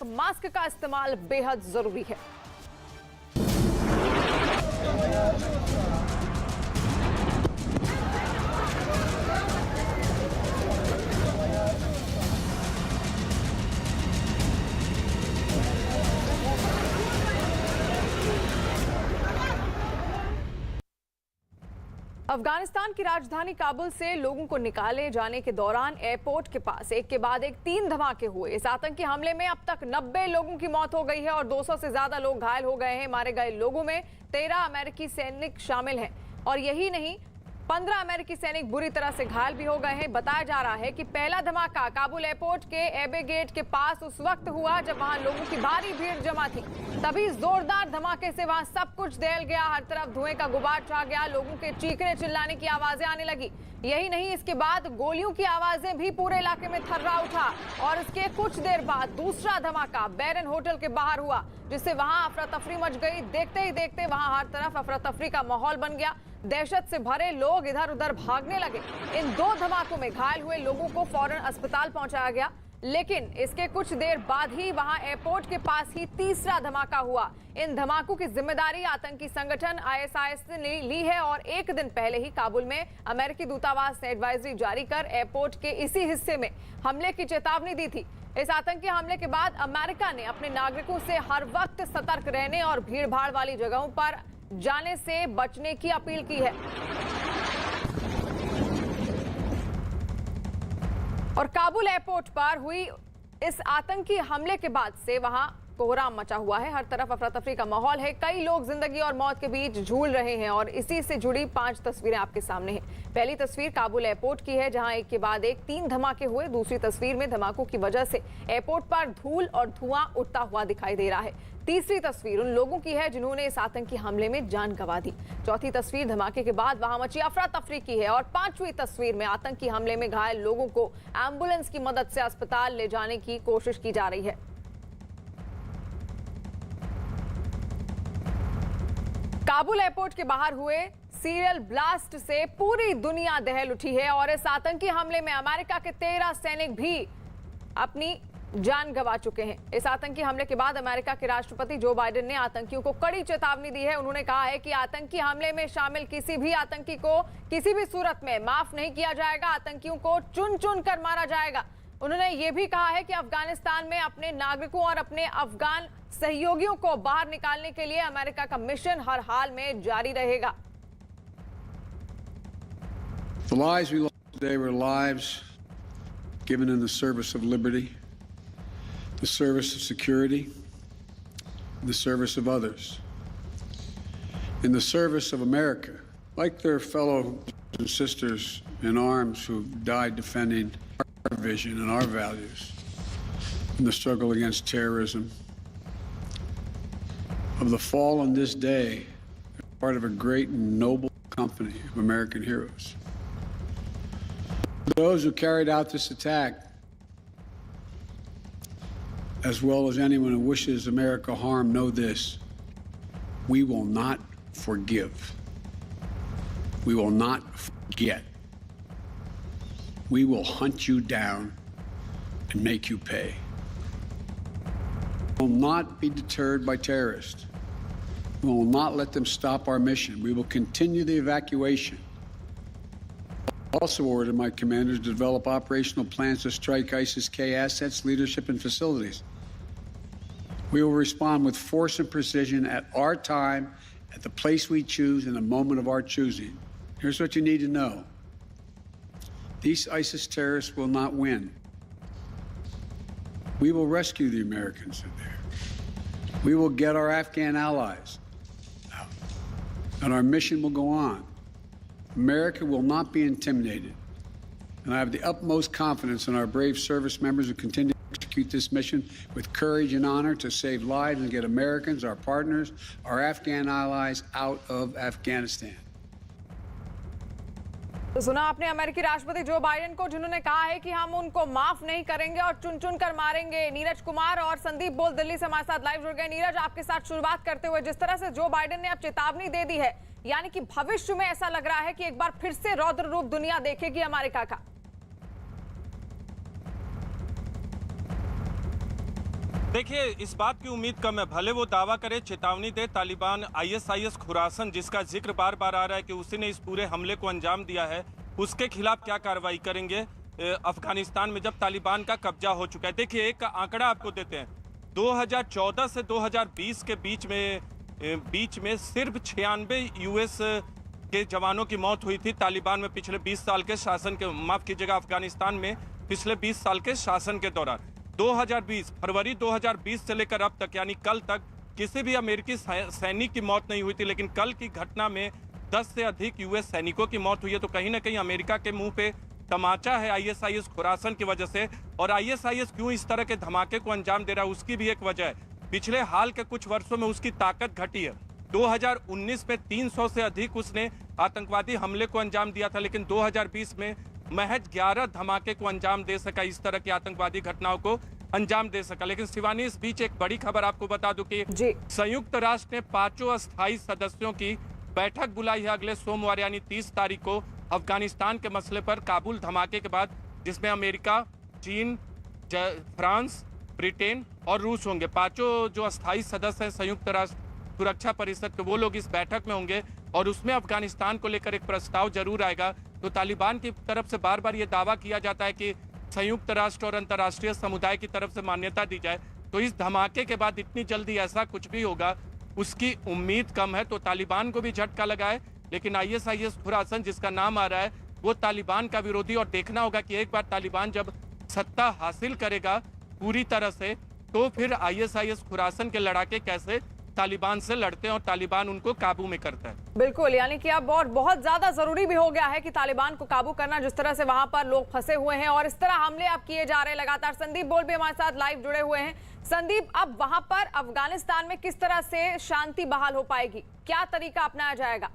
तक मास्क का इस्तेमाल बेहद जरूरी है। अफगानिस्तान की राजधानी काबुल से लोगों को निकाले जाने के दौरान एयरपोर्ट के पास एक के बाद एक 3 धमाके हुए। इस आतंकी हमले में अब तक 90 लोगों की मौत हो गई है और 200 से ज्यादा लोग घायल हो गए हैं। मारे गए लोगों में 13 अमेरिकी सैनिक शामिल हैं और यही नहीं, 15 अमेरिकी सैनिक बुरी तरह से घायल भी हो गए हैं। बताया जा रहा है कि पहला धमाका काबुल एयरपोर्ट के एबे गेट के पास उस वक्त हुआ जब वहां लोगों की भारी भीड़ जमा थी। तभी जोरदार धमाके से वहां सब कुछ दहल गया, हर तरफ धुएं का गुबार छा गया, लोगों के चीखने चिल्लाने की आवाजें आने लगी। यही नहीं, इसके बाद गोलियों की आवाजें भी पूरे इलाके में थर्रा उठा और इसके कुछ देर बाद दूसरा धमाका बैरन होटल के बाहर हुआ, जिससे वहां अफरा तफरी मच गई। देखते ही देखते वहां हर तरफ अफरा तफरी का माहौल बन गया। दहशत से भरे लोग इधर उधर भागने लगे। इन 2 धमाकों में घायल हुए लोगों को फौरन अस्पताल पहुंचाया गया, लेकिन इसके कुछ देर बाद ही वहां एयरपोर्ट के पास ही तीसरा धमाका हुआ। इन धमाकों की जिम्मेदारी आतंकी संगठन ISIS ने ली है और एक दिन पहले ही काबुल में अमेरिकी दूतावास ने एडवाइजरी जारी कर एयरपोर्ट के इसी हिस्से में हमले की चेतावनी दी थी। इस आतंकी हमले के बाद अमेरिका ने अपने नागरिकों से हर वक्त सतर्क रहने और भीड़-भाड़ वाली जगहों पर जाने से बचने की अपील की है। और काबुल एयरपोर्ट पर हुई इस आतंकी हमले के बाद से वहां कोहराम मचा हुआ है, हर तरफ अफरा तफरी का माहौल है। कई लोग जिंदगी और मौत के बीच झूल रहे हैं और इसी से जुड़ी 5 तस्वीरें आपके सामने हैं। पहली तस्वीर काबुल एयरपोर्ट की है, जहां एक के बाद एक 3 धमाके हुए। दूसरी तस्वीर में धमाकों की वजह से एयरपोर्ट पर धूल और धुआं उठता हुआ दिखाई दे रहा है। तीसरी तस्वीर उन लोगों की है जिन्होंने इस आतंकी हमले में जान गंवा दी। चौथी तस्वीर धमाके के बाद वहां मची अफरा तफरी की है और 5वीं तस्वीर में आतंकी हमले में घायल लोगों को एम्बुलेंस की मदद से अस्पताल ले जाने की कोशिश की जा रही है। काबुल एयरपोर्ट के बाहर हुए सीरियल ब्लास्ट से पूरी दुनिया दहल उठी है और इस आतंकी हमले में अमेरिका के 13 सैनिक भी अपनी जान गंवा चुके हैं। इस आतंकी हमले के बाद अमेरिका के राष्ट्रपति जो बाइडेन ने आतंकियों को कड़ी चेतावनी दी है। उन्होंने कहा है कि आतंकी हमले में शामिल किसी भी आतंकी को किसी भी सूरत में माफ नहीं किया जाएगा, आतंकियों को चुन चुन कर मारा जाएगा। उन्होंने ये भी कहा है कि अफगानिस्तान में अपने नागरिकों और अपने अफगान सहयोगियों को बाहर निकालने के लिए अमेरिका का मिशन हर हाल में जारी रहेगा। The lives we lost today were lives given in the service of liberty, the service of security, the service of others, in the service of America, like their fellow and sisters in arms who died defending our vision and our values in the struggle against terrorism. Of the fall on this day, part of a great and noble company of American heroes. Those who carried out this attack, as well as anyone who wishes America harm, know this: we will not forgive. We will not forget. We will hunt you down and make you pay. We will not be deterred by terrorists. We will not let them stop our mission. We will continue the evacuation. I also ordered my commanders to develop operational plans to strike ISIS-K assets, leadership, and facilities. We will respond with force and precision at our time, at the place we choose, in the moment of our choosing. Here's what you need to know. These ISIS terrorists will not win. We will rescue the Americans in there. We will get our Afghan allies out, and our mission will go on. America will not be intimidated, and I have the utmost confidence in our brave service members who continue to execute this mission with courage and honor to save lives and get Americans, our partners, our Afghan allies out of Afghanistan. तो सुना आपने अमेरिकी राष्ट्रपति Joe Biden को, जिन्होंने कहा है कि हम उनको माफ नहीं करेंगे और चुन चुन कर मारेंगे। नीरज कुमार और संदीप बोल दिल्ली से हमारे साथ लाइव जुड़ गए। नीरज, आपके साथ शुरुआत करते हुए, जिस तरह से जो बाइडेन ने अब चेतावनी दे दी है, यानी कि भविष्य में ऐसा लग रहा है कि एक बार फिर से रौद्र रूप दुनिया देखेगी अमेरिका का। देखिए, इस बात की उम्मीद कम है, भले वो दावा करे, चेतावनी दे, तालिबान आईएसआईएस खुरासन जिसका जिक्र बार बार आ रहा है कि उसी ने इस पूरे हमले को अंजाम दिया है, उसके खिलाफ क्या कार्रवाई करेंगे अफगानिस्तान में जब तालिबान का कब्जा हो चुका है। देखिए, एक आंकड़ा आपको देते हैं, 2014 से 2020 के बीच में सिर्फ 96 यूएस के जवानों की मौत हुई थी तालिबान में पिछले 20 साल के शासन के, माफ कीजिएगा, अफगानिस्तान में पिछले 20 साल के शासन के दौरान। 2020 फरवरी 2020 से लेकर अब तक, यानी कल तक, किसी भी अमेरिकी सैनिक की मौत नहीं हुई थी, लेकिन कल की घटना में 10 से अधिक यूएस सैनिकों की मौत हुई है। तो कहीं ना कहीं अमेरिका के मुंह पे तमाचा है आईएसआईएस खुरासन की वजह से। और आईएसआईएस क्यों इस तरह के धमाके को अंजाम दे रहा है, उसकी भी एक वजह है, पिछले हाल के कुछ वर्षों में उसकी ताकत घटी है। 2019 में 300 से अधिक उसने आतंकवादी हमले को अंजाम दिया था, लेकिन 2020 में महज 11 धमाके को अंजाम दे सका, इस तरह की आतंकवादी घटनाओं को अंजाम दे सका। लेकिन शिवानी, इस बीच एक बड़ी खबर आपको बता दूं कि संयुक्त राष्ट्र ने 5 अस्थायी सदस्यों की बैठक बुलाई है अगले सोमवार यानी 30 तारीख को अफगानिस्तान के मसले पर, काबुल धमाके के बाद, जिसमें अमेरिका, चीन, फ्रांस, ब्रिटेन और रूस होंगे। 5 जो अस्थायी सदस्य हैं संयुक्त राष्ट्र सुरक्षा परिषद के, वो लोग इस बैठक में होंगे और उसमें अफगानिस्तान को लेकर एक प्रस्ताव जरूर आएगा। तो तालिबान की तरफ से बार बार ये दावा किया जाता है कि संयुक्त राष्ट्र और अंतर्राष्ट्रीय समुदाय की तरफ से मान्यता दी जाए। तो इस धमाके के बाद इतनी जल्दी ऐसा कुछ भी होगा उसकी उम्मीद कम है। तो तालिबान को भी झटका लगा है, लेकिन आईएसआईएस खुरासन जिसका नाम आ रहा है वो तालिबान का विरोधी। और देखना होगा कि एक बार तालिबान जब सत्ता हासिल करेगा पूरी तरह से, तो फिर आईएसआईएस खुरासन के लड़ाके कैसे तालिबान से लड़ते हैं और तालिबान उनको काबू में करता है। बिल्कुल, यानी कि अब और बहुत ज्यादा जरूरी भी हो गया है कि तालिबान को काबू करना, जिस तरह से वहां पर लोग फंसे हुए हैं और इस तरह हमले अब किए जा रहे हैं लगातार। संदीप बोल भी हमारे साथ लाइव जुड़े हुए हैं। संदीप, अब वहां पर अफगानिस्तान में किस तरह से शांति बहाल हो पाएगी, क्या तरीका अपनाया जाएगा?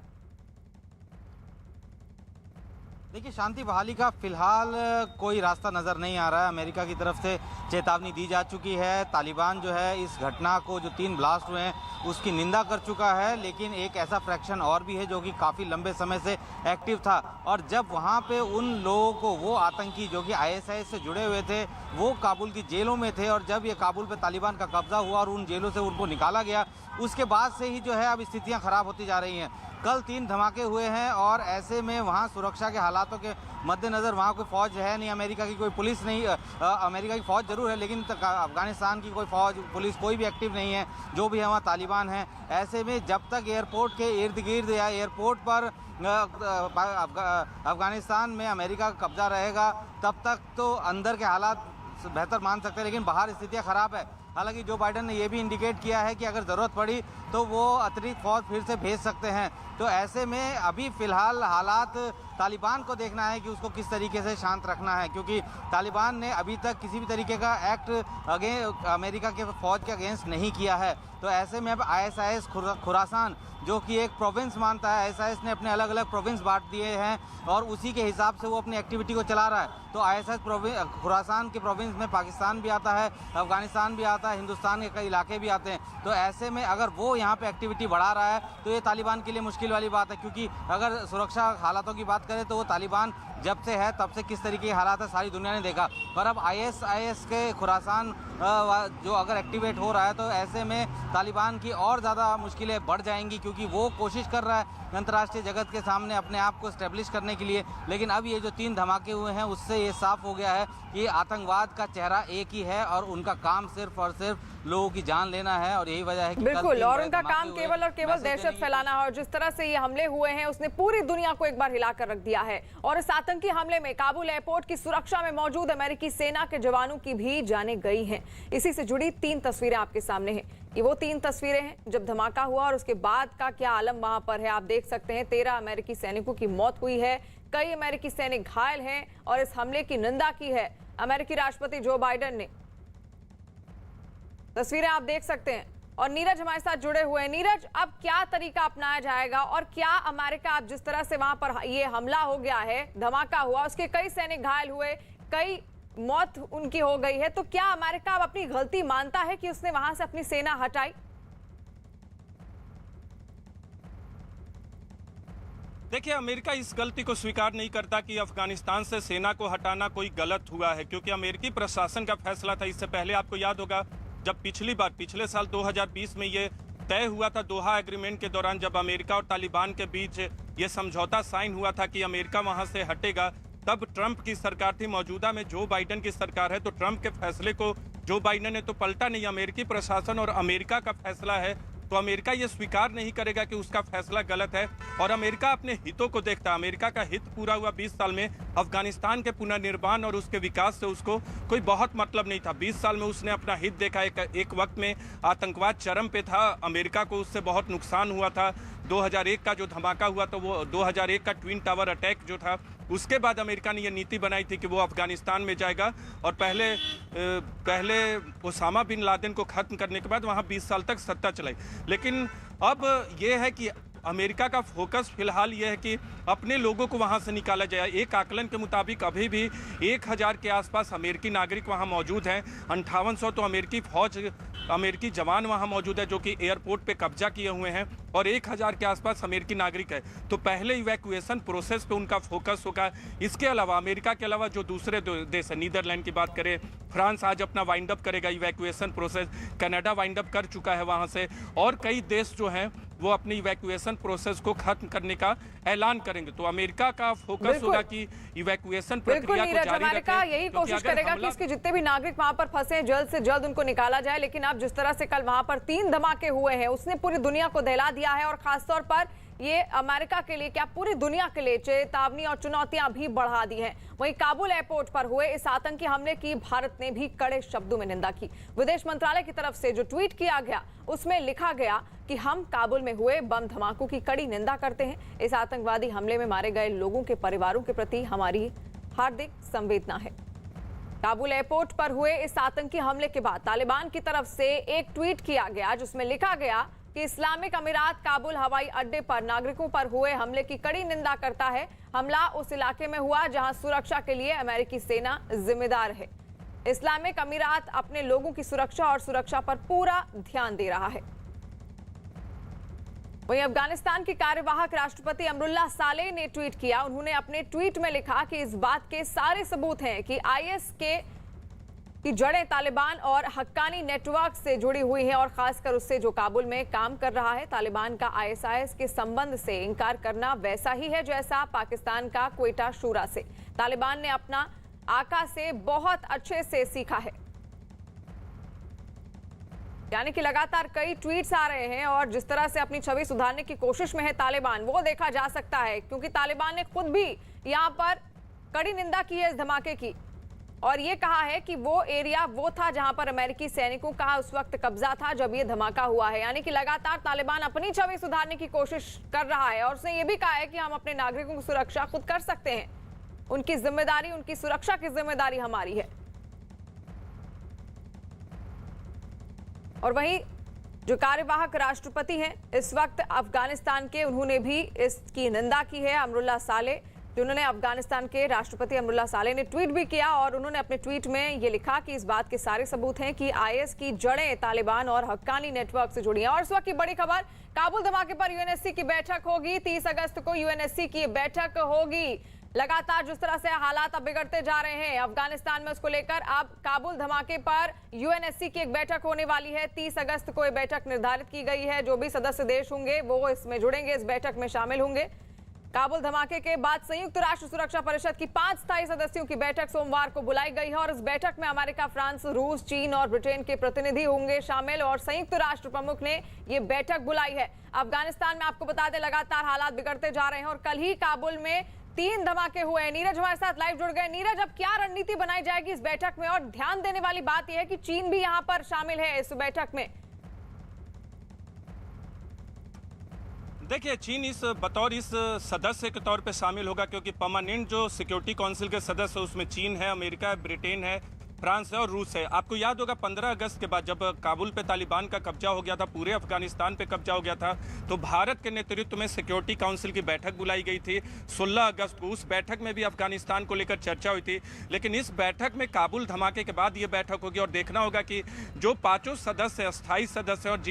देखिए, शांति बहाली का फिलहाल कोई रास्ता नज़र नहीं आ रहा है। अमेरिका की तरफ से चेतावनी दी जा चुकी है। तालिबान जो है इस घटना को, जो 3 ब्लास्ट हुए हैं, उसकी निंदा कर चुका है। लेकिन एक ऐसा फ्रैक्शन और भी है जो कि काफ़ी लंबे समय से एक्टिव था, और जब वहाँ पे उन लोगों को, वो आतंकी जो कि आईएसआईएस से जुड़े हुए थे, वो काबुल की जेलों में थे, और जब ये काबुल पे तालिबान का कब्जा हुआ और उन जेलों से उनको निकाला गया, उसके बाद से ही जो है अब स्थितियाँ ख़राब होती जा रही हैं। कल 3 धमाके हुए हैं और ऐसे में वहाँ सुरक्षा के हालातों के मद्देनज़र वहाँ कोई फ़ौज है नहीं, अमेरिका की कोई पुलिस नहीं, अमेरिका की फ़ौज ज़रूर है लेकिन अफगानिस्तान की कोई फ़ौज, पुलिस कोई भी एक्टिव नहीं है, जो भी है वहाँ तालिबान है। ऐसे में जब तक एयरपोर्ट के इर्द गिर्द या एयरपोर्ट पर अफगानिस्तान में अमेरिका का कब्जा रहेगा, तब तक तो अंदर के हालात बेहतर मान सकते हैं, लेकिन बाहर स्थितियाँ ख़राब है। हालांकि जो बाइडन ने यह भी इंडिकेट किया है कि अगर ज़रूरत पड़ी तो वो अतिरिक्त फौज फिर से भेज सकते हैं। तो ऐसे में अभी फ़िलहाल हालात तालिबान को देखना है कि उसको किस तरीके से शांत रखना है, क्योंकि तालिबान ने अभी तक किसी भी तरीके का एक्ट अमेरिका के फ़ौज के अगेंस्ट नहीं किया है। तो ऐसे में अब आईएसआईएस खुरासान, जो कि एक प्रोविंस मानता है, आईएसआईएस ने अपने अलग अलग प्रोविंस बांट दिए हैं और उसी के हिसाब से वो अपनी एक्टिविटी को चला रहा है। तो आईएसआईएस खुरासान के प्रोविंस में पाकिस्तान भी आता है, अफगानिस्तान भी आता है, हिंदुस्तान के कई इलाके भी आते हैं। तो ऐसे में अगर वो यहाँ पे एक्टिविटी बढ़ा रहा है तो ये तालिबान के लिए मुश्किल वाली बात है, क्योंकि अगर सुरक्षा हालातों की बात करें तो वो तालिबान जब से है तब से किस तरीके के हालात है सारी दुनिया ने देखा। पर अब आईएसआईएस के खुरासान जो अगर एक्टिवेट हो रहा है तो ऐसे में तालिबान की और ज़्यादा मुश्किलें बढ़ जाएंगी, क्योंकि वो कोशिश कर रहा है अंतर्राष्ट्रीय जगत के सामने अपने आप को स्टैब्लिश करने के लिए। लेकिन अब ये जो 3 धमाके हुए हैं उससे ये साफ हो गया है कि आतंकवाद का चेहरा एक ही है और उनका काम सिर्फ और सिर्फ लोगों की जान लेना है, और यही वजह है कि बिल्कुल, और उनका काम केवल और केवल दहशत फैलाना है। और जिस तरह से ये हमले हुए हैं उसने पूरी दुनिया को एक बार हिलाकर रख दिया है। और इस आतंकी हमले में काबुल एयरपोर्ट की सुरक्षा में मौजूद अमेरिकी सेना के जवानों की भी जानें गई हैं। इसी से जुड़ी 3 तस्वीरें आपके सामने हैं। ये वो 3 तस्वीरें हैं जब धमाका हुआ और उसके बाद का क्या आलम वहां पर है। आप देख सकते हैं 13 अमेरिकी सैनिकों की मौत हुई है, कई अमेरिकी सैनिक घायल हैं और इस हमले की निंदा की है अमेरिकी राष्ट्रपति जो बाइडेन ने। तस्वीरें आप देख सकते हैं। और नीरज हमारे साथ जुड़े हुए हैं। नीरज, अब क्या तरीका अपनाया जाएगा और क्या अमेरिका, अब जिस तरह से वहां पर ये हमला हो गया है, धमाका हुआ, उसके कई सैनिक घायल हुए, कई मौत उनकी हो गई है, तो क्या अमेरिका अब अपनी गलती मानता है कि उसने वहां से अपनी सेना हटाई? देखिए, अमेरिका इस गलती को स्वीकार नहीं करता कि अफगानिस्तान से सेना को हटाना कोई गलत हुआ है, क्योंकि अमेरिकी प्रशासन का फैसला था। इससे पहले आपको याद होगा जब पिछले साल 2020 में ये तय हुआ था दोहा एग्रीमेंट के दौरान, जब अमेरिका और तालिबान के बीच ये समझौता साइन हुआ था कि अमेरिका वहां से हटेगा, तब ट्रंप की सरकार थी। मौजूदा में जो बाइडेन की सरकार है, तो ट्रंप के फैसले को जो बाइडेन ने तो पलटा नहीं। अमेरिकी प्रशासन और अमेरिका का फैसला है, तो अमेरिका ये स्वीकार नहीं करेगा कि उसका फैसला गलत है, और अमेरिका अपने हितों को देखता है। अमेरिका का हित पूरा हुआ 20 साल में अफगानिस्तान के पुनर्निर्माण और उसके विकास से उसको कोई बहुत मतलब नहीं था। 20 साल में उसने अपना हित देखा। एक वक्त में आतंकवाद चरम पे था, अमेरिका को उससे बहुत नुकसान हुआ था। 2001 का जो धमाका हुआ, तो वो 2001 का ट्विन टावर अटैक जो था, उसके बाद अमेरिका ने ये नीति बनाई थी कि वो अफगानिस्तान में जाएगा, और पहले ओसामा बिन लादेन को खत्म करने के बाद वहाँ 20 साल तक सत्ता चलाई। लेकिन अब ये है कि अमेरिका का फोकस फिलहाल ये है कि अपने लोगों को वहां से निकाला जाए। एक आकलन के मुताबिक अभी भी 1000 के आसपास अमेरिकी नागरिक वहां मौजूद हैं। 5800 तो अमेरिकी जवान वहां मौजूद है जो कि एयरपोर्ट पे कब्जा किए हुए हैं, और 1000 के आसपास अमेरिकी नागरिक है। तो पहले इवैक्यूएशन प्रोसेस पे उनका फोकस होगा। इसके अलावा अमेरिका के अलावा जो दूसरे देश है, नीदरलैंड की बात करें, फ्रांस आज अपना वाइंड अप करेगा evacuation process, Canada wind up कर चुका है वहां से, और कई देश जो हैं वो अपनी इवैक्यूएशन प्रोसेस को खत्म करने का ऐलान करेंगे। तो अमेरिका का फोकस होगा कि इवैक्यूएशन प्रक्रिया को जारी अमेरिका रखें, यही कोशिश करेगा कि इसके जितने भी नागरिक वहां पर फंसे जल्द से जल्द उनको निकाला जाए। लेकिन अब जिस तरह से कल वहां पर 3 धमाके हुए हैं, उसने पूरी दुनिया को दहला दिया है, और खासतौर पर ये अमेरिका के लिए क्या पूरी दुनिया के लिए चेतावनी और चुनौतियां भी बढ़ा दी हैं। वहीं काबुल एयरपोर्ट पर हुए इस आतंकी हमले की भारत ने भी कड़े शब्दों में निंदा की। विदेश मंत्रालय की तरफ से जो ट्वीट किया गया, उसमें लिखा गया कि हम काबुल में हुए बम धमाकों की कड़ी निंदा करते हैं। इस आतंकवादी हमले में मारे गए लोगों के परिवारों के प्रति हमारी हार्दिक संवेदना है। काबुल एयरपोर्ट पर हुए इस आतंकी हमले के बाद तालिबान की तरफ से एक ट्वीट किया गया, जिसमें लिखा गया कि इस्लामिक अमीरात काबुल हवाई अड्डे पर नागरिकों पर हुए हमले की कड़ी निंदा करता है। हमला उस इलाके में हुआ जहां सुरक्षा के लिए अमेरिकी सेना जिम्मेदार है। इस्लामिक अमीरात अपने लोगों की सुरक्षा और सुरक्षा पर पूरा ध्यान दे रहा है। वहीं अफगानिस्तान के कार्यवाहक राष्ट्रपति अमरुल्लाह सालेह ने ट्वीट किया। उन्होंने अपने ट्वीट में लिखा कि इस बात के सारे सबूत हैं कि आईएस की जड़ें तालिबान और हक्कानी नेटवर्क से जुड़ी हुई हैं, और खासकर उससे जो काबुल में काम कर रहा है। तालिबान का आईएसआईएस के संबंध से इंकार करना वैसा ही है जैसा पाकिस्तान का क्वेटा शूरा से। तालिबान ने अपना आका से बहुत अच्छे से सीखा है। यानी कि लगातार कई ट्वीट्स आ रहे हैं, और जिस तरह से अपनी छवि सुधारने की कोशिश में है तालिबान, वो देखा जा सकता है, क्योंकि तालिबान ने खुद भी यहां पर कड़ी निंदा की है इस धमाके की, और ये कहा है कि वो एरिया वो था जहां पर अमेरिकी सैनिकों का उस वक्त कब्जा था जब ये धमाका हुआ है। यानी कि लगातार तालिबान अपनी छवि सुधारने की कोशिश कर रहा है, और उसने ये भी कहा है कि हम अपने नागरिकों की सुरक्षा खुद कर सकते हैं। उनकी जिम्मेदारी, उनकी सुरक्षा की जिम्मेदारी हमारी है। और वहीं जो कार्यवाहक राष्ट्रपति हैं इस वक्त अफगानिस्तान के, उन्होंने भी इसकी निंदा की है। अमरुल्लाह सालेह, जिन्होंने अफगानिस्तान के राष्ट्रपति अमरुल्लाह सालेह ने ट्वीट भी किया, और उन्होंने अपने ट्वीट में ये लिखा कि इस बात के सारे सबूत हैं कि आईएस की जड़ें तालिबान और हक्कानी नेटवर्क से जुड़ी हैं। और इस वक्त की बड़ी खबर, काबुल धमाके पर यूएनएससी की बैठक होगी। 30 अगस्त को यूएनएससी की बैठक होगी। लगातार जिस तरह से हालात अब बिगड़ते जा रहे हैं अफगानिस्तान में, उसको लेकर अब काबुल धमाके पर यूएनएससी की एक बैठक होने वाली है। 30 अगस्त को ये बैठक निर्धारित की गई है। जो भी सदस्य देश होंगे वो इसमें जुड़ेंगे, इस बैठक में शामिल होंगे। काबुल धमाके के बाद संयुक्त राष्ट्र सुरक्षा परिषद की 5 स्थायी सदस्यों की बैठक सोमवार को बुलाई गई है, और इस बैठक में अमेरिका, फ्रांस, रूस, चीन और ब्रिटेन के प्रतिनिधि होंगे शामिल, और संयुक्त राष्ट्र प्रमुख ने ये बैठक बुलाई है। अफगानिस्तान में आपको बता दें लगातार हालात बिगड़ते जा रहे हैं, और कल ही काबुल में 3 धमाके हुए हैं। नीरज हमारे साथ लाइव जुड़ गए। नीरज, अब क्या रणनीति बनाई जाएगी इस बैठक में? और ध्यान देने वाली बात यह है कि चीन भी यहाँ पर शामिल है इस बैठक में। देखिए, चीन इस सदस्य के तौर पे शामिल होगा, क्योंकि परमानेंट जो सिक्योरिटी काउंसिल के सदस्य उसमें चीन है, अमेरिका है, ब्रिटेन है, फ्रांस है और रूस है। आपको याद होगा 15 अगस्त के बाद जब काबुल पे तालिबान का कब्जा हो गया था, पूरे अफगानिस्तान पे कब्जा हो गया था, तो भारत के नेतृत्व में सिक्योरिटी काउंसिल की बैठक बुलाई गई थी 16 अगस्त को। उस बैठक में भी अफगानिस्तान को लेकर चर्चा हुई थी। लेकिन इस बैठक में काबुल धमाके के बाद ये बैठक होगी, और देखना होगा कि जो 5 सदस्य, अस्थायी सदस्य, और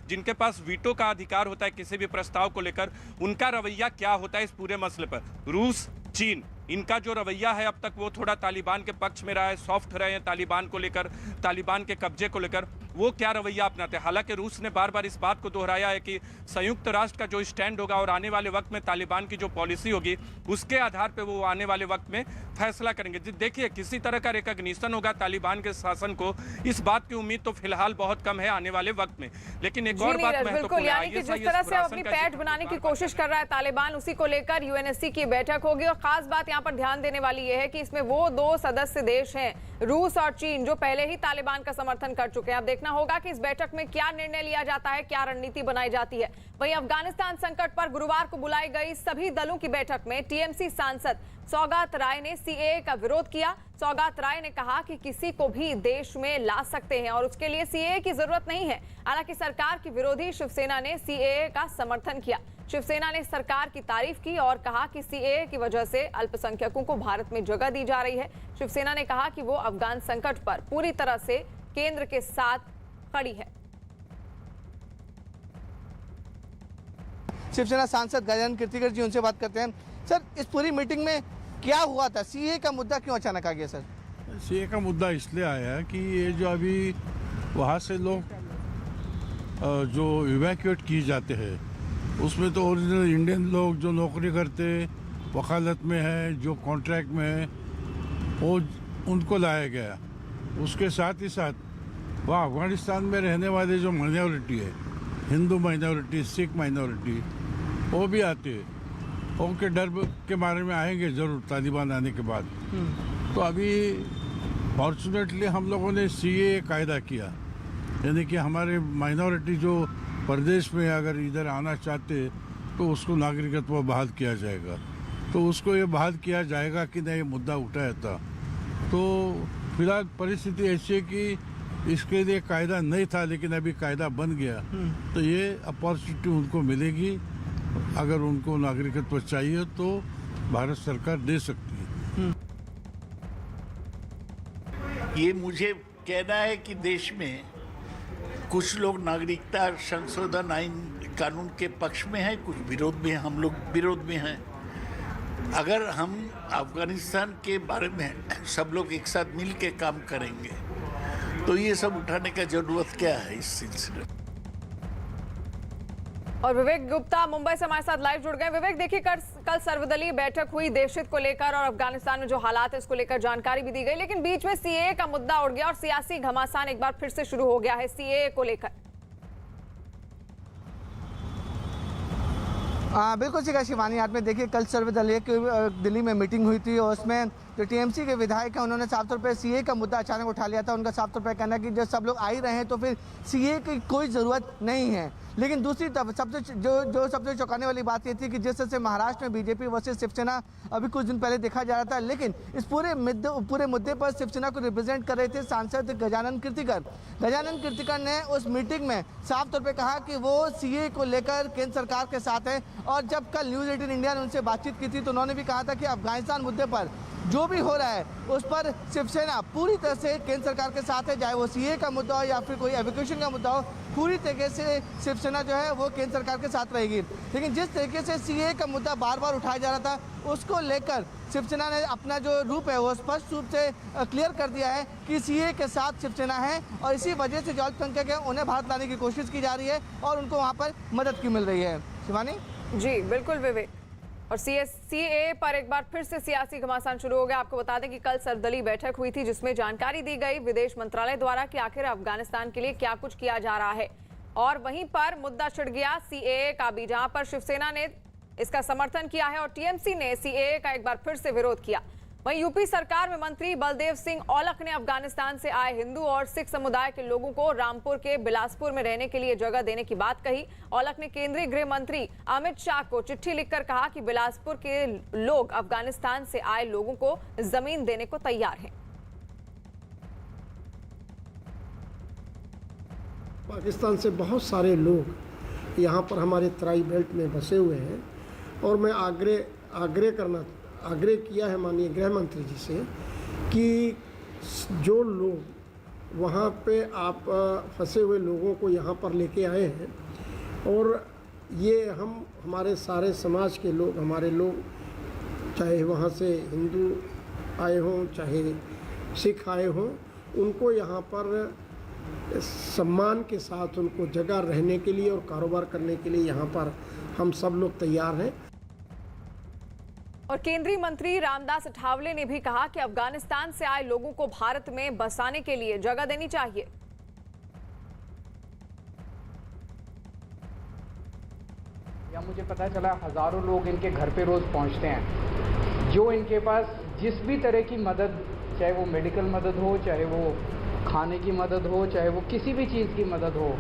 जिनके पास वीटो का अधिकार होता है किसी भी प्रस्ताव को लेकर, उनका रवैया क्या होता है इस पूरे मसले पर। रूस, चीन, इनका जो रवैया है अब तक वो थोड़ा तालिबान के पक्ष में रहा है, सॉफ्ट रहे हैं तालिबान को लेकर, तालिबान के कब्जे को लेकर। वो क्या रवैया अपनाते हैं। हालांकि रूस ने बार बार इस बात को दोहराया है कि संयुक्त राष्ट्र का जो स्टैंड होगा और आने वाले वक्त में तालिबान की जो पॉलिसी होगी उसके आधार पर वो आने वाले वक्त में फैसला करेंगे। देखिए, किसी तरह का रिकॉग्निशन होगा तालिबान के शासन को, इस बात की उम्मीद तो फिलहाल बहुत कम है आने वाले वक्त में। लेकिन एक और बात बिल्कुल, यानी कि जिस तरह से अपनी पैठ बनाने की कोशिश कर रहा है तालिबान, उसी को लेकर यूएनएससी की बैठक होगी। और खास बात यहाँ पर ध्यान देने वाली यह है कि इसमें वो दो सदस्य देश हैं, रूस और चीन, जो पहले ही तालिबान का समर्थन कर चुके हैं। अब देखना होगा कि इस बैठक में क्या निर्णय लिया जाता है, क्या रणनीति बनाई जाती है। वहीं अफगानिस्तान संकट पर गुरुवार को बुलाई गई सभी दलों की बैठक में टीएमसी सांसद सौगात राय ने सीएए का विरोध किया। सौगात राय ने कहा कि किसी को भी देश में ला सकते हैं और उसके लिए सीएए की जरूरत नहीं है। हालांकि सरकार की विरोधी शिवसेना ने सीएए का समर्थन किया। शिवसेना ने सरकार की तारीफ की और कहा कि सीएए की वजह से अल्पसंख्यकों को भारत में जगह दी जा रही है। शिवसेना ने कहा कि वो अफगान संकट पर पूरी तरह से केंद्र के साथ खड़ी है। शिवसेना सांसद गजानन कीर्तिकर जी, उनसे बात करते हैं। सर, इस पूरी मीटिंग में क्या हुआ था? सीए का मुद्दा क्यों अचानक आ गया सर? सीए का मुद्दा इसलिए आया कि ये जो अभी वहाँ से लोग जो इवैक्यूएट किए जाते हैं, उसमें तो ओरिजिनल इंडियन लोग जो नौकरी करते, वकालत में है, जो कॉन्ट्रैक्ट में है, वो उनको लाया गया। उसके साथ ही साथ वहाँ अफगानिस्तान में रहने वाले जो माइनॉरिटी है, हिंदू माइनॉरिटी, सिख माइनॉरिटी, वो भी आते हैं। उनके डर के बारे में आएंगे ज़रूर तालिबान आने के बाद। तो अभी फॉर्चुनेटली हम लोगों ने सीए कायदा किया, यानी कि हमारे माइनॉरिटी जो प्रदेश में अगर इधर आना चाहते तो उसको नागरिकत्व बहाल किया जाएगा। तो उसको ये बहाल किया जाएगा कि नहीं, मुद्दा उठाया था। तो फिलहाल परिस्थिति ऐसी है कि इसके लिए कायदा नहीं था, लेकिन अभी कायदा बन गया। तो ये अपॉर्चुनिटी उनको मिलेगी। अगर उनको नागरिकत्व चाहिए तो भारत सरकार दे सकती है। ये मुझे कहना है कि देश में कुछ लोग नागरिकता संशोधन आइन कानून के पक्ष में है, कुछ विरोध में है। हम लोग विरोध में हैं। अगर हम अफगानिस्तान के बारे में सब लोग एक साथ मिल के काम करेंगे तो ये सब उठाने का जरूरत क्या है इस सिलसिले में। और विवेक गुप्ता मुंबई से हमारे साथ लाइव जुड़ गए। विवेक, देखिए कल सर्वदलीय बैठक हुई देशहित को लेकर और अफगानिस्तान में जो हालात है उसको लेकर जानकारी भी दी गई, लेकिन बीच में सीएए का मुद्दा उठ गया और सियासी घमासान एक बार फिर से शुरू हो गया है सीएए को लेकर। बिल्कुल ठीक है शिवानी। आज में देखिए, कल सर्वदलीय की दिल्ली में मीटिंग हुई थी और उसमें जो टीएमसी के विधायक हैं उन्होंने साफ तौर पे सीए का मुद्दा अचानक उठा लिया था। उनका साफ तौर पे कहना है कि जब सब लोग आ ही रहे हैं तो फिर सीए की कोई ज़रूरत नहीं है। लेकिन दूसरी तरफ सबसे चौंकाने वाली बात ये थी कि जिस तरह से महाराष्ट्र में बीजेपी वर्सेस शिवसेना अभी कुछ दिन पहले देखा जा रहा था, लेकिन इस पूरे मुद्दे पर शिवसेना को रिप्रेजेंट कर रहे थे सांसद गजानन कीर्तिकर। गजानन कीर्तिकर ने उस मीटिंग में साफ तौर पे कहा कि वो सीए को लेकर केंद्र सरकार के साथ है। और जब कल न्यूज़ 18 इंडिया ने उनसे बातचीत की थी तो उन्होंने भी कहा था कि अफगानिस्तान मुद्दे पर जो भी हो रहा है उस पर शिवसेना पूरी तरह से केंद्र सरकार के साथ है, चाहे वो सीए का मुद्दा हो या फिर कोई एविक्यूशन का मुद्दा हो। पूरी तरीके से शिवसेना जो है वो केंद्र सरकार के साथ रहेगी। लेकिन जिस तरीके से सीए का मुद्दा बार बार उठाया जा रहा था, उसको लेकर शिवसेना ने अपना जो रूप है वो स्पष्ट रूप से क्लियर कर दिया है कि सीए के साथ शिवसेना है और इसी वजह से जो अल्पसंख्यक है उन्हें भारत लाने की कोशिश की जा रही है और उनको वहाँ पर मदद की मिल रही है। शिवानी जी बिल्कुल विवेक। और सीएए पर एक बार फिर से सियासी घमासान शुरू हो गया। आपको बता दें कि कल सर्वदलीय बैठक हुई थी जिसमें जानकारी दी गई विदेश मंत्रालय द्वारा कि आखिर अफगानिस्तान के लिए क्या कुछ किया जा रहा है। और वहीं पर मुद्दा छिड़ गया सीएए का भी, जहां पर शिवसेना ने इसका समर्थन किया है और टीएमसी ने सीएए का एक बार फिर से विरोध किया। वहीं यूपी सरकार में मंत्री बलदेव सिंह औलख ने अफगानिस्तान से आए हिंदू और सिख समुदाय के लोगों को रामपुर के बिलासपुर में रहने के लिए जगह देने की बात कही। औलख ने केंद्रीय गृह मंत्री अमित शाह को चिट्ठी लिखकर कहा कि बिलासपुर के लोग अफगानिस्तान से आए लोगों को जमीन देने को तैयार हैं। पाकिस्तान से बहुत सारे लोग यहाँ पर हमारे तराई बेल्ट में बसे हुए हैं और मैं आग्रह किया है माननीय गृह मंत्री जी से कि जो लोग वहाँ पे आप फंसे हुए लोगों को यहाँ पर लेके आए हैं और ये हमारे सारे समाज के लोग, हमारे लोग, चाहे वहाँ से हिंदू आए हों चाहे सिख आए हों, उनको यहाँ पर सम्मान के साथ उनको जगह रहने के लिए और कारोबार करने के लिए यहाँ पर हम सब लोग तैयार हैं। और केंद्रीय मंत्री रामदास अठावले ने भी कहा कि अफगानिस्तान से आए लोगों को भारत में बसाने के लिए जगह देनी चाहिए। या मुझे पता चला हज़ारों लोग इनके घर पे रोज़ पहुंचते हैं, जो इनके पास जिस भी तरह की मदद, चाहे वो मेडिकल मदद हो, चाहे वो खाने की मदद हो, चाहे वो किसी भी चीज़ की मदद हो,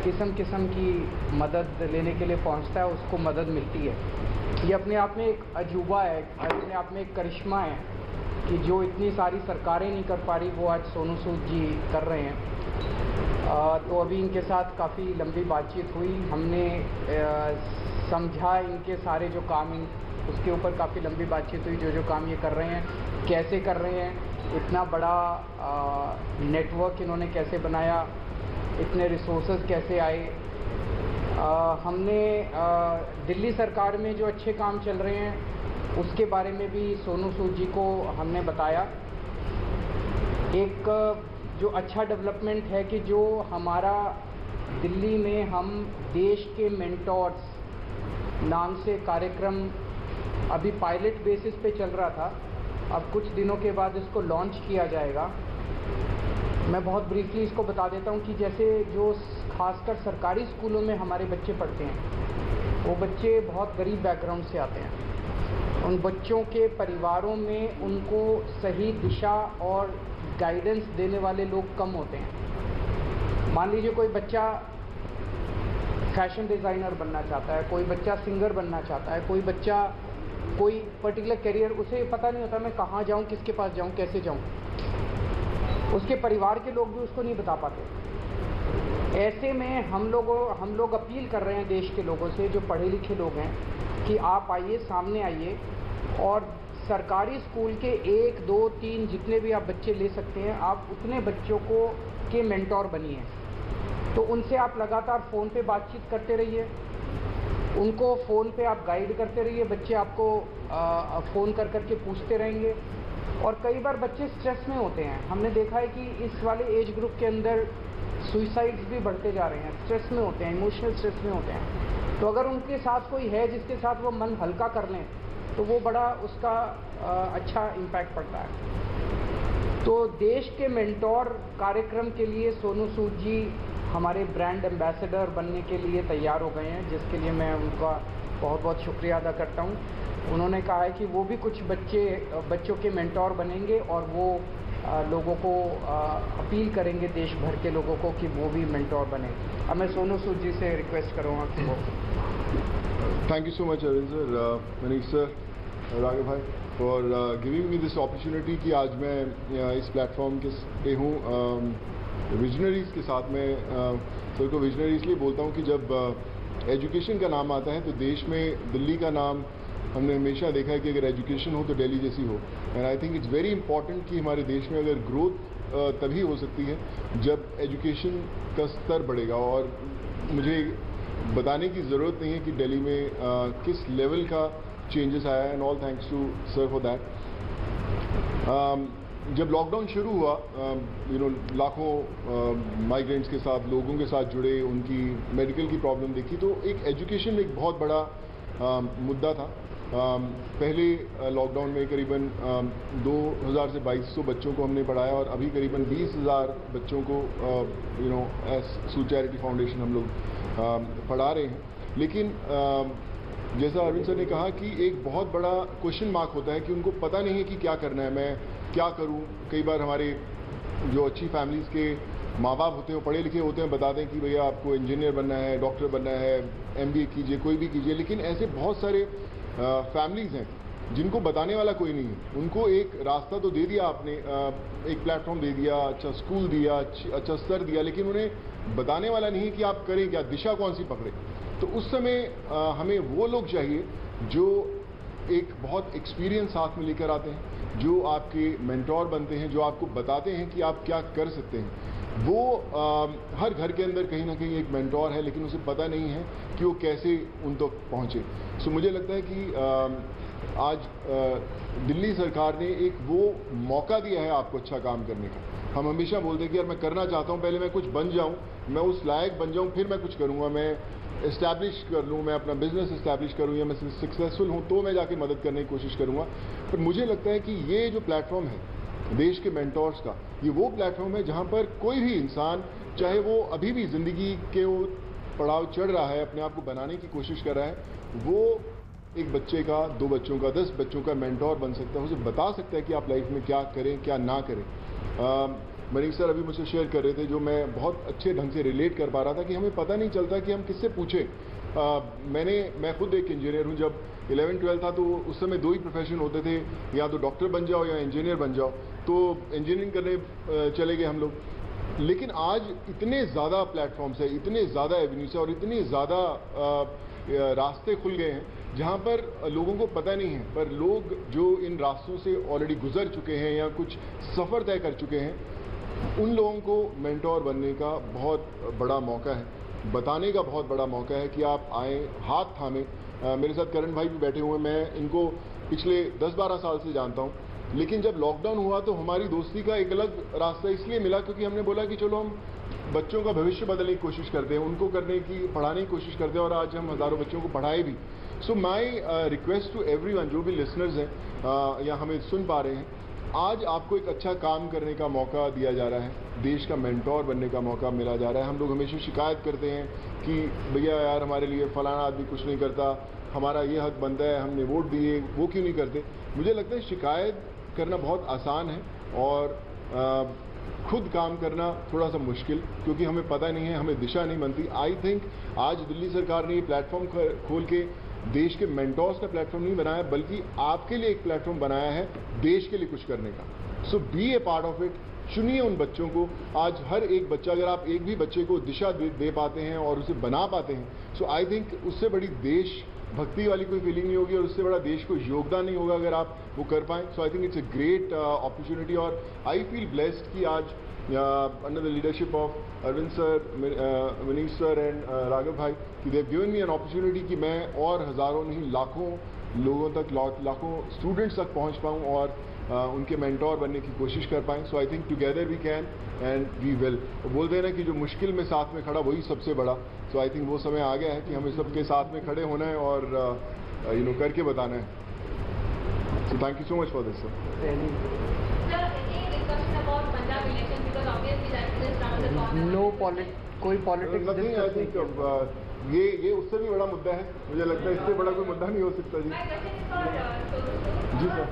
किस्म किस्म की मदद लेने के लिए पहुंचता है, उसको मदद मिलती है। ये अपने आप में एक अजूबा है, अपने आप में एक करिश्मा है कि जो इतनी सारी सरकारें नहीं कर पा रही वो आज सोनू सूद जी कर रहे हैं। तो अभी इनके साथ काफ़ी लंबी बातचीत हुई, हमने समझा इनके सारे जो काम उसके ऊपर काफ़ी लंबी बातचीत हुई, जो काम ये कर रहे हैं, कैसे कर रहे हैं, इतना बड़ा नेटवर्क इन्होंने कैसे बनाया, इतने रिसोर्सेज कैसे आए। हमने दिल्ली सरकार में जो अच्छे काम चल रहे हैं उसके बारे में भी सोनू सूद जी को हमने बताया। एक जो अच्छा डेवलपमेंट है कि जो हमारा दिल्ली में हम देश के मेंटोर्स नाम से कार्यक्रम अभी पायलट बेसिस पे चल रहा था, अब कुछ दिनों के बाद इसको लॉन्च किया जाएगा। मैं बहुत ब्रीफली इसको बता देता हूँ कि जैसे जो खासकर सरकारी स्कूलों में हमारे बच्चे पढ़ते हैं, वो बच्चे बहुत गरीब बैकग्राउंड से आते हैं। उन बच्चों के परिवारों में उनको सही दिशा और गाइडेंस देने वाले लोग कम होते हैं। मान लीजिए कोई बच्चा फैशन डिज़ाइनर बनना चाहता है, कोई बच्चा सिंगर बनना चाहता है, कोई बच्चा कोई पर्टिकुलर करियर, उसे पता नहीं होता मैं कहाँ जाऊँ, किसके पास जाऊँ, कैसे जाऊँ। उसके परिवार के लोग भी उसको नहीं बता पाते। ऐसे में हम लोग अपील कर रहे हैं देश के लोगों से, जो पढ़े लिखे लोग हैं, कि आप आइए, सामने आइए और सरकारी स्कूल के 1, 2, 3 जितने भी आप बच्चे ले सकते हैं, आप उतने बच्चों को के मेंटोर बनिए। तो उनसे आप लगातार फ़ोन पे बातचीत करते रहिए, उनको फ़ोन पे आप गाइड करते रहिए, बच्चे आपको फ़ोन कर करके पूछते रहेंगे। और कई बार बच्चे स्ट्रेस में होते हैं, हमने देखा है कि इस वाले एज ग्रुप के अंदर सुइसाइड्स भी बढ़ते जा रहे हैं, स्ट्रेस में होते हैं, इमोशनल स्ट्रेस में होते हैं। तो अगर उनके साथ कोई है जिसके साथ वो मन हल्का कर लें तो वो बड़ा उसका अच्छा इम्पैक्ट पड़ता है। तो देश के मेंटोर कार्यक्रम के लिए सोनू सूद जी हमारे ब्रांड एम्बेसडर बनने के लिए तैयार हो गए हैं, जिसके लिए मैं उनका बहुत बहुत शुक्रिया अदा करता हूँ। उन्होंने कहा है कि वो भी कुछ बच्चों के मेंटोर बनेंगे और वो लोगों को अपील करेंगे, देश भर के लोगों को, कि वो भी मेंटोर बने। अब मैं सोनू सूद जी से रिक्वेस्ट करूँगा कि वो। Thank you so much, Arvind sir, Manish sir, Raghav भाई, for giving me this opportunity कि आज मैं इस प्लेटफॉर्म के पे हूँ विजनरीज़ के साथ में। सर को विजनरी इसलिए बोलता हूँ कि जब एजुकेशन का नाम आता है तो देश में दिल्ली का नाम हमने हमेशा देखा है कि अगर एजुकेशन हो तो दिल्ली जैसी हो। And I think it's very important कि हमारे देश में अगर ग्रोथ तभी हो सकती है जब एजुकेशन का स्तर बढ़ेगा। और मुझे बताने की ज़रूरत नहीं है कि दिल्ली में किस लेवल का चेंजेस आया है, and all thanks to sir for that. जब लॉकडाउन शुरू हुआ, लाखों माइग्रेंट्स के साथ, लोगों के साथ जुड़े, उनकी मेडिकल की प्रॉब्लम देखी, तो एक एजुकेशन एक बहुत बड़ा मुद्दा था। पहले लॉकडाउन में करीबन 2000 से 2200 बच्चों को हमने पढ़ाया और अभी करीबन 20,000 बच्चों को सू चैरिटी फाउंडेशन हम लोग पढ़ा रहे हैं। लेकिन जैसा अरविंद सर ने कहा कि एक बहुत बड़ा क्वेश्चन मार्क होता है कि उनको पता नहीं है कि क्या करना है, मैं क्या करूं। कई बार हमारे जो अच्छी फैमिलीज़ के माँ बाप होते हैं, वो पढ़े लिखे होते हैं, बताते हैं कि भैया आपको इंजीनियर बनना है, डॉक्टर बनना है, MBA कीजिए, कोई भी कीजिए। लेकिन ऐसे बहुत सारे फैमिलीज़ हैं जिनको बताने वाला कोई नहीं है। उनको एक रास्ता तो दे दिया आपने, एक प्लेटफॉर्म दे दिया, अच्छा स्कूल दिया, अच्छा स्तर दिया, लेकिन उन्हें बताने वाला नहीं कि आप करें क्या, दिशा कौन सी पकड़े। तो उस समय हमें वो लोग चाहिए जो एक बहुत एक्सपीरियंस साथ में लेकर आते हैं, जो आपके मेंटोर बनते हैं, जो आपको बताते हैं कि आप क्या कर सकते हैं। वो हर घर के अंदर कहीं ना कहीं एक मेंटोर है, लेकिन उसे पता नहीं है कि वो कैसे उन तक पहुँचे। सो मुझे लगता है कि आज दिल्ली सरकार ने एक वो मौका दिया है आपको अच्छा काम करने का। हम हमेशा बोलते हैं कि यार मैं करना चाहता हूँ, पहले मैं कुछ बन जाऊँ, मैं उस लायक बन जाऊँ, फिर मैं कुछ करूँगा, मैं इस्टेब्लिश कर लूँ, मैं अपना बिजनेस इस्टेब्लिश करूँ या मैं सक्सेसफुल हूँ तो मैं जाके मदद करने की कोशिश करूँगा। पर मुझे लगता है कि ये जो प्लेटफॉर्म है देश के मेंटोर्स का, ये वो प्लेटफॉर्म है जहाँ पर कोई भी इंसान, चाहे वो अभी भी ज़िंदगी के वो पड़ाव चढ़ रहा है, अपने आप को बनाने की कोशिश कर रहा है, वो एक बच्चे का, 2 बच्चों का, 10 बच्चों का मेंटोर बन सकता है, उसे बता सकता है कि आप लाइफ में क्या करें, क्या ना करें। मनीष सर अभी मुझसे शेयर कर रहे थे, जो मैं बहुत अच्छे ढंग से रिलेट कर पा रहा था कि हमें पता नहीं चलता कि हम किससे पूछें। मैं खुद एक इंजीनियर हूँ। जब 11-12 था तो उस समय 2 ही प्रोफेशन होते थे, या तो डॉक्टर बन जाओ या इंजीनियर बन जाओ, तो इंजीनियरिंग करने चले गए हम लोग। लेकिन आज इतने ज़्यादा प्लेटफॉर्म्स है, इतने ज़्यादा एवेन्यूज है और इतने ज़्यादा रास्ते खुल गए हैं जहाँ पर लोगों को पता नहीं है, पर लोग जो इन रास्तों से ऑलरेडी गुजर चुके हैं या कुछ सफ़र तय कर चुके हैं, उन लोगों को मेंटोर बनने का बहुत बड़ा मौका है, बताने का बहुत बड़ा मौका है कि आप आएँ, हाथ थामें। मेरे साथ करण भाई भी बैठे हुए हैं, मैं इनको पिछले 10-12 साल से जानता हूँ, लेकिन जब लॉकडाउन हुआ तो हमारी दोस्ती का एक अलग रास्ता इसलिए मिला क्योंकि हमने बोला कि चलो हम बच्चों का भविष्य बदलने की कोशिश करते हैं, उनको पढ़ाने की कोशिश करते हैं, और आज हम हज़ारों बच्चों को पढ़ाए भी। सो माई रिक्वेस्ट टू एवरीवन, जो भी लिसनर्स हैं या हमें सुन पा रहे हैं, आज आपको एक अच्छा काम करने का मौका दिया जा रहा है, देश का मेंटोर बनने का मौका मिला जा रहा है। हम लोग हमेशा शिकायत करते हैं कि भैया यार हमारे लिए फलाना आदमी कुछ नहीं करता, हमारा ये हक बनता है, हमने वोट दिए, वो क्यों नहीं करते। मुझे लगता है शिकायत करना बहुत आसान है और खुद काम करना थोड़ा सा मुश्किल, क्योंकि हमें पता नहीं है, हमें दिशा नहीं बनती। आई थिंक आज दिल्ली सरकार ने ये प्लेटफॉर्म खोल के देश के मेंटोर्स का प्लेटफॉर्म नहीं बनाया, बल्कि आपके लिए एक प्लेटफॉर्म बनाया है देश के लिए कुछ करने का। So be a part of it. चुनिए उन बच्चों को। आज हर एक बच्चा, अगर आप एक भी बच्चे को दिशा दे पाते हैं और उसे बना पाते हैं, सो आई थिंक उससे बड़ी देश भक्ति वाली कोई फीलिंग नहीं होगी और उससे बड़ा देश को योगदान नहीं होगा अगर आप वो कर पाएँ। So I think it's a great opportunity और आई फील ब्लेस्ड कि आज under the leadership of Arvind sir, Manish sir and Raghav bhai, कि they've given me an opportunity कि मैं और हज़ारों नहीं लाखों लोगों तक, लाखों स्टूडेंट्स तक पहुंच पाऊं और उनके मेंटोर बनने की कोशिश कर पाएं। So I think together we can and we will. बोलते हैं ना कि जो मुश्किल में साथ में खड़ा वही सबसे बड़ा। सो आई थिंक वो समय आ गया है कि हमें सबके साथ में खड़े होना है और करके बताना है। So thank you so much for this sir. कोई पॉलिटिक्स ये उससे भी बड़ा मुद्दा है। मुझे लगता है इससे बड़ा कोई मुद्दा नहीं हो सकता। जी जी सर।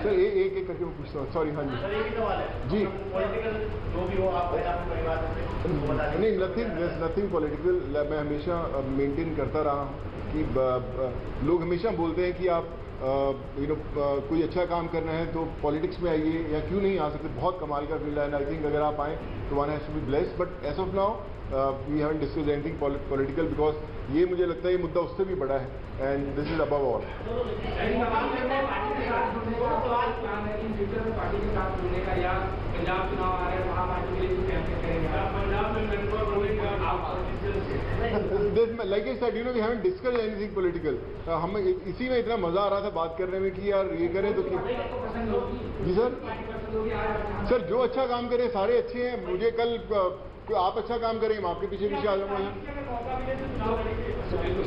सर एक करके मैं पूछता हूँ। सॉरी। हाँ जी नहीं, नथिंग पॉलिटिकल। मैं हमेशा मेंटेन करता रहा हूँ कि लोग हमेशा बोलते हैं कि आप कोई अच्छा काम करना है तो पॉलिटिक्स में आइए, या क्यों नहीं आ सकते। बहुत कमाल का फील्ड है। आई थिंक अगर आप आएँ तो one has to be blessed. But as of now we haven't discuss anything political, because ये मुझे लगता है ये मुद्दा उससे भी बड़ा है and this is above all. Like I said, we haven't discussed anything political. हमें इसी में इतना मजा आ रहा था बात करने में कि यार ये करें तो जी सर जो अच्छा काम करे सारे अच्छे हैं। मुझे कल आप अच्छा काम करें, मैं आपके पीछे आ जाऊंगा।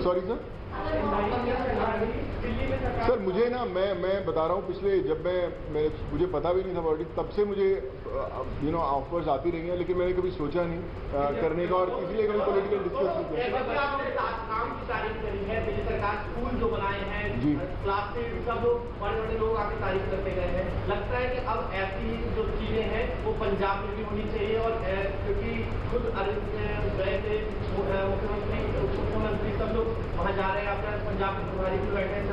सॉरी सर मुझे ना मैं बता रहा हूँ, पिछले जब मुझे पता भी नहीं था पॉलिटिक्स, तब से मुझे ऑफर्स आती रही हैं, लेकिन मैंने कभी सोचा नहीं करने का और इसलिए कभी पॉलिटिकल डिस्कस नहीं किया। स्कूल जो बनाए हैं जी, क्लास से सब लोग बड़े लोग आपकी तारीफ करते गए हैं। लगता है कि अब ऐसी जो चीजें हैं वो पंजाब में भी होनी चाहिए, और क्योंकि खुद अरविंद गए थे, मुख्यमंत्री सब लोग वहाँ जा रहे हैं, अपना पंजाब में प्रभारी भी बैठे हैं,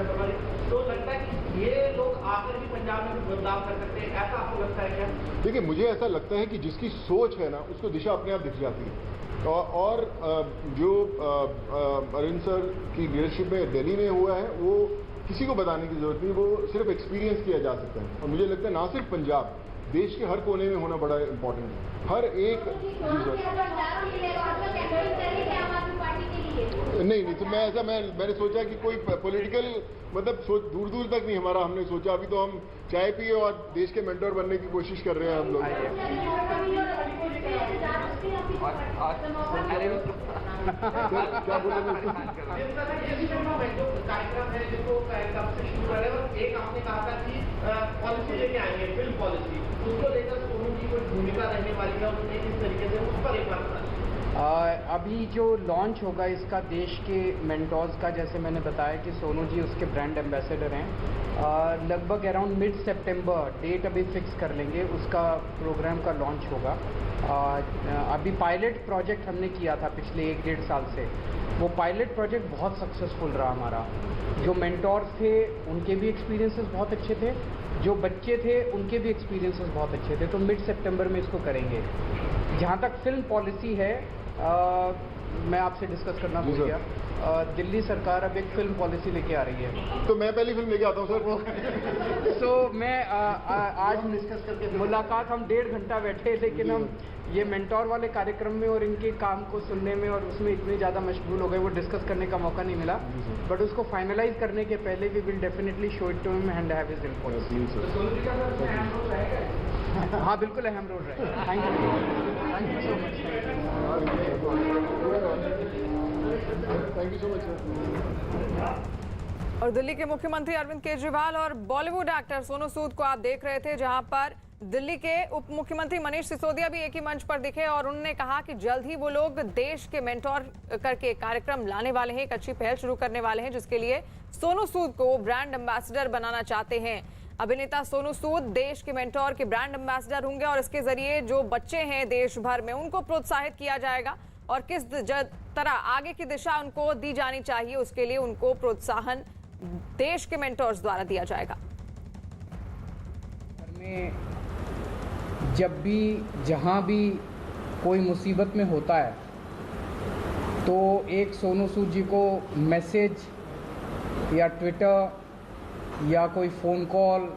तो लगता है कि ये लोग आकर भी पंजाब में कुछ बदलाव कर सकते हैं, ऐसा आपको लगता है क्या? देखिए मुझे ऐसा लगता है कि जिसकी सोच है ना उसको दिशा अपने आप दिख जाती है, और जो अरविंद सर की लीडरशिप में दिल्ली में हुआ है वो किसी को बताने की जरूरत नहीं, वो सिर्फ एक्सपीरियंस किया जा सकता है। और मुझे लगता है ना सिर्फ पंजाब, देश के हर कोने में होना बड़ा इम्पोर्टेंट है। हर एक नहीं तो मैंने सोचा कि कोई पॉलिटिकल मतलब सोच दूर तक नहीं हमारा हमने सोचा। अभी तो हम चाय पिए और देश के मेंटोर बनने की कोशिश कर रहे हैं हम लोग। क्या बोले कार्यक्रम है जिसको कब से शुरू कर रहे हैं, और एक आपने कहा था कि पॉलिसी लेके आएंगे, फिल्म पॉलिसी, उसको लेकर सोनू की कोई भूमिका रहने वाली है, उसने किस तरीके से उस पर एक बार बता। अभी जो लॉन्च होगा इसका देश के मेंटोर्स का, जैसे मैंने बताया कि सोनू जी उसके ब्रांड एम्बेसडर हैं, लगभग अराउंड मिड सितंबर डेट अभी फिक्स कर लेंगे, उसका प्रोग्राम का लॉन्च होगा। अभी पायलट प्रोजेक्ट हमने किया था पिछले 1-1.5 साल से, वो पायलट प्रोजेक्ट बहुत सक्सेसफुल रहा हमारा। जो मेंटोर्स थे उनके भी एक्सपीरियंसेस बहुत अच्छे थे, जो बच्चे थे उनके भी एक्सपीरियंसेस बहुत अच्छे थे, तो मिड सितंबर में इसको करेंगे। जहाँ तक फिल्म पॉलिसी है, मैं आपसे डिस्कस करना भूल गया, दिल्ली सरकार अब एक फिल्म पॉलिसी लेके आ रही है, तो मैं पहली फिल्म लेके आता हूँ सर। तो मैं आज डिस्कस करके मुलाकात हम 1.5 घंटा बैठे, लेकिन हम ये मेंटोर वाले कार्यक्रम में और इनके काम को सुनने में और उसमें इतने ज़्यादा मशगूल हो गए, वो डिस्कस करने का मौका नहीं मिला। बट उसको फाइनलाइज करने के पहले we will definitely show it to him and have his input. हाँ बिल्कुल अहम रोल रहेगा। Thank you so much. Thank you so much sir. और दिल्ली के मुख्यमंत्री अरविंद केजरीवाल और बॉलीवुड एक्टर सोनू सूद को आप देख रहे थे, जहां पर दिल्ली के उप मुख्यमंत्री मनीष सिसोदिया भी एक ही मंच पर दिखे और उन्होंने कहा कि जल्द ही वो लोग देश के मेंटोर करके कार्यक्रम लाने वाले हैं, एक अच्छी पहल शुरू करने वाले हैं, जिसके लिए सोनू सूद को ब्रांड एम्बेसडर बनाना चाहते हैं। अभिनेता सोनू सूद देश के मेंटोर के ब्रांड एम्बेसडर होंगे और इसके जरिए जो बच्चे हैं देश भर में उनको प्रोत्साहित किया जाएगा और किस तरह आगे की दिशा उनको दी जानी चाहिए, उसके लिए उनको प्रोत्साहन देश के मेंटोर्स द्वारा दिया जाएगा। जब भी जहां भी कोई मुसीबत में होता है तो एक सोनू सूद जी को मैसेज या ट्विटर या कोई फ़ोन कॉल,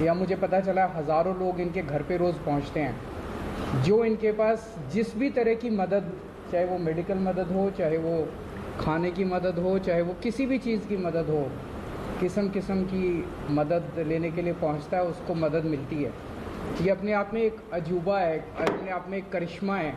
या मुझे पता चला हज़ारों लोग इनके घर पे रोज़ पहुंचते हैं, जो इनके पास जिस भी तरह की मदद, चाहे वो मेडिकल मदद हो, चाहे वो खाने की मदद हो, चाहे वो किसी भी चीज़ की मदद हो, किस्म किस्म की मदद लेने के लिए पहुंचता है, उसको मदद मिलती है। ये अपने आप में एक अजूबा है, अपने आप में एक करिश्मा है